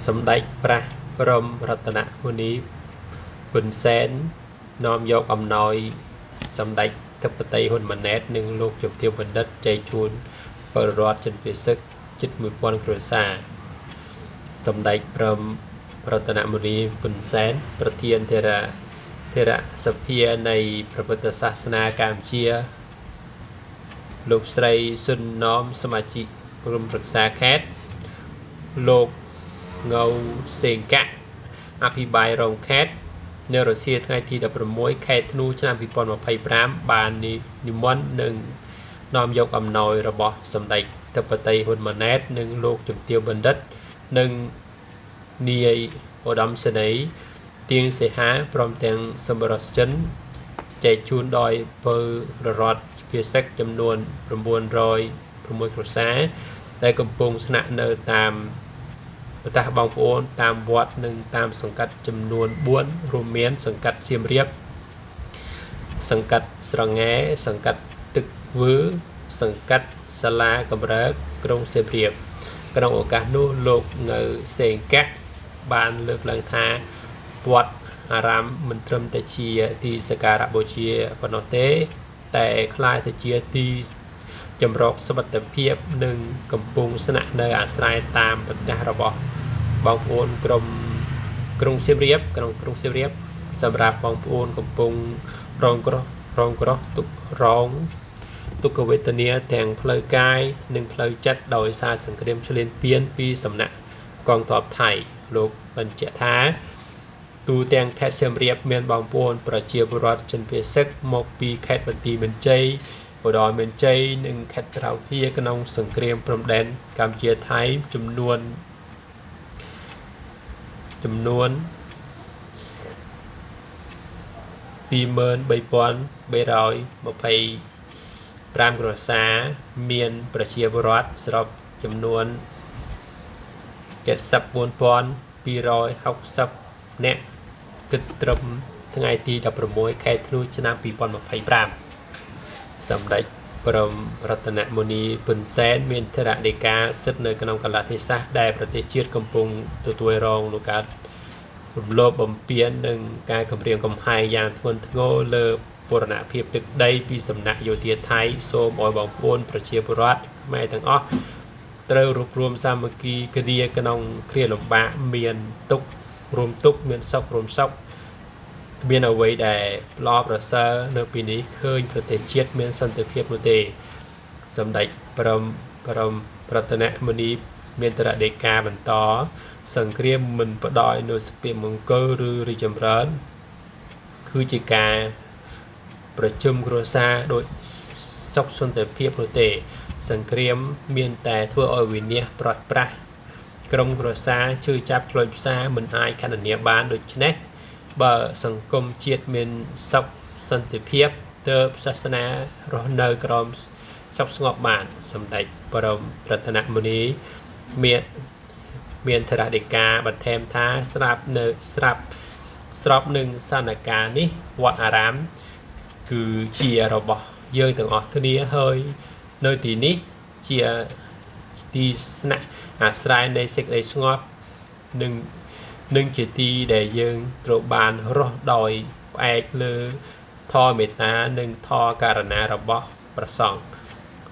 សម្ដេចព្រះបរមរតនមុនីប៊ុនសែននាំយកអំណោយសម្ដេចធិបតីហ៊ុនម៉ាណែតនិងលោកជំទាវបណ្ឌិតចែកជូនពលរដ្ឋជនពិសិដ្ឋជិត 1000 គ្រួសារសម្ដេចព្រះបរមរតនមុនីប៊ុនសែនប្រធានធរសភានៃព្រះពុទ្ធសាសនាកម្ពុជាលោកស្រីស៊ុនណោមសមាជិកក្រុមប្រឹក្សាខេត្តលោកងៅសេងកាក់អភិបាលរងខេត្តនៅរុស្ស៊ីថ្ងៃទី 16 ខែធ្នូឆ្នាំ 2025 បាននិមន្តនិងនាំយកអំណោយរបស់សម្ដេចធិបតីហ៊ុនម៉ាណែតនិងលោកជំទាវបណ្ឌិតនិងនាយឧត្តមសេនីយ៍ទៀងសេហាព្រមទាំងសម្រស់ចិនចែកជូនដោយពលរដ្ឋភាសិកចំនួន 906 គ្រួសារដែលកំពុងស្នាក់នៅតាមប្រទេសបងប្អូនតាមវត្តនិងតាមសង្កាត់ចំនួន 4 រួមមានសង្កាត់សៀមរាបសង្កាត់ស្រងែសង្កាត់ទឹកវើសង្កាត់សាលាកំរើកក្រុងសៀមរាបក្នុងឱកាសនោះលោកនៅសេងកាក់បានលើកឡើងថាវត្តអារាមមិនត្រឹមតែជាទីសក្ការៈបូជាប៉ុណ្ណោះទេតែក្លាយទៅជាទីចម្រោកសុវត្ថិភាពនិងកំពុងស្នាក់នៅអាស្រ័យតាមប្រទេសរបស់បងប្អូនក្រុងសៀមរាបសម្រាប់បងប្អូនកំពុងរងគ្រោះទុក្ខវេទនាទាំងផ្លូវកាយនិងផ្លូវចិត្តដោយសារសង្គ្រាមឈ្លានពានពីសំណាក់កងទ័ពថៃលោកបញ្ជាក់ថាទូទាំងខេត្តសៀមរាបមានបងប្អូនប្រជាពលរដ្ឋជនភាគមកពីខេត្តបន្ទាយមានជ័យឧត្តរមានជ័យនិងខេត្តត្រាវភាក្នុងសង្គ្រាមព្រំដែនកម្ពុជាថៃចំនួន 23,325 គ្រួសារមានប្រជាពលរដ្ឋសរុបចំនួន 74,260 នាក់គិតត្រឹមថ្ងៃទី 16 ខែធ្នូឆ្នាំ 2025 សម្ដេចព្រះបរមរតនមុនីប៊ុនសែនមានធរណីកាស្ថិតនៅក្នុងកលៈទេសៈដែលប្រទេសជាតិកំពុងទទួលរងនូវការរំលោភបំពាននិងការគំរាមកំហែងយ៉ាងធ្ងន់ធ្ងរលើបូរណភាពទឹកដីពីសំណាក់យោធាថៃសូមឲ្យបងប្អូនប្រជាពលរដ្ឋខ្មែរទាំងអស់ត្រូវរួបរวมសាមគ្គីគ្នាក្នុងគ្រាលំបាកមានទុក្ខរួមទុក្ខមានសុខរួមសុខគ្មានអ្វីដែលល្អប្រសើរនៅពីនេះឃើញប្រទេសជាតិមានសន្តិភាពនោះទេសម្ដេចព្រះបរមរតនមុនីមានទរណីកាបន្តសង្គ្រាមមិនផ្ដល់នូវសុភមង្គលឬរីកចម្រើនគឺជាការប្រជុំគ្រួសារដោយសុខសន្តិភាពនោះទេសង្គ្រាមមានតែធ្វើឲ្យវិនាសប្រត់ប្រាស់ក្រុមគ្រួសារជឿចាប់ផ្លូវផ្សារមិនអាចខណ្ឌនាបានដូច្នេះបើសង្គមជាតិមានសុខសន្តិភាពទើបសាសនារស់នៅក្រោមសុខស្ងប់បានសម្ដេចបរមរតនមុនីមានធរណីកាបន្ថែមថាស្របនឹងស្ថានភាពនេះវត្តអារាមគឺជារបស់យើងទាំងអស់គ្នាហើយនៅទីនេះជាទីស្នាក់អាស្រ័យនៃសេចក្តីស្ងប់និងជាទីដែលយើងត្រូវបានរស់ដោយផ្អែកលើធម៌មេត្តានិងធម៌ករុណារបស់ព្រះសង្ឃ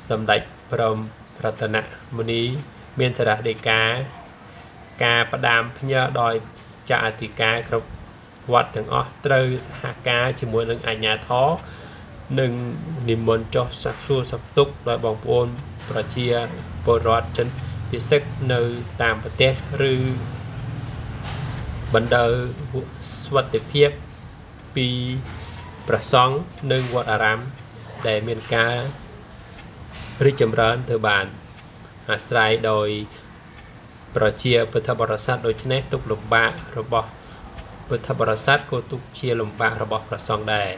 សម្ដេចព្រះបរមរតនមុនីមានធរណីកាការផ្ដាំផ្ញើដោយចាអធិការគ្រប់វត្តទាំងអស់ត្រូវសហការជាមួយនឹងអាជ្ញាធរនិងនិមន្តចុះសាកសួរសុខទុក្ខដោយបងប្អូនប្រជាពលរដ្ឋជនពិសិដ្ឋនៅតាមប្រទេសឬបណ្ដៅសុវត្ថិភាពពីព្រះសង្ឃនិងវត្តអារាមដែលមានការរីកចម្រើនទៅបានអាស្រ័យដោយប្រជាពុទ្ធបរិស័ទដូច្នេះទុក្ខលំបាករបស់ពុទ្ធបរិស័ទក៏ទុកជាលំបាករបស់ព្រះសង្ឃដែរ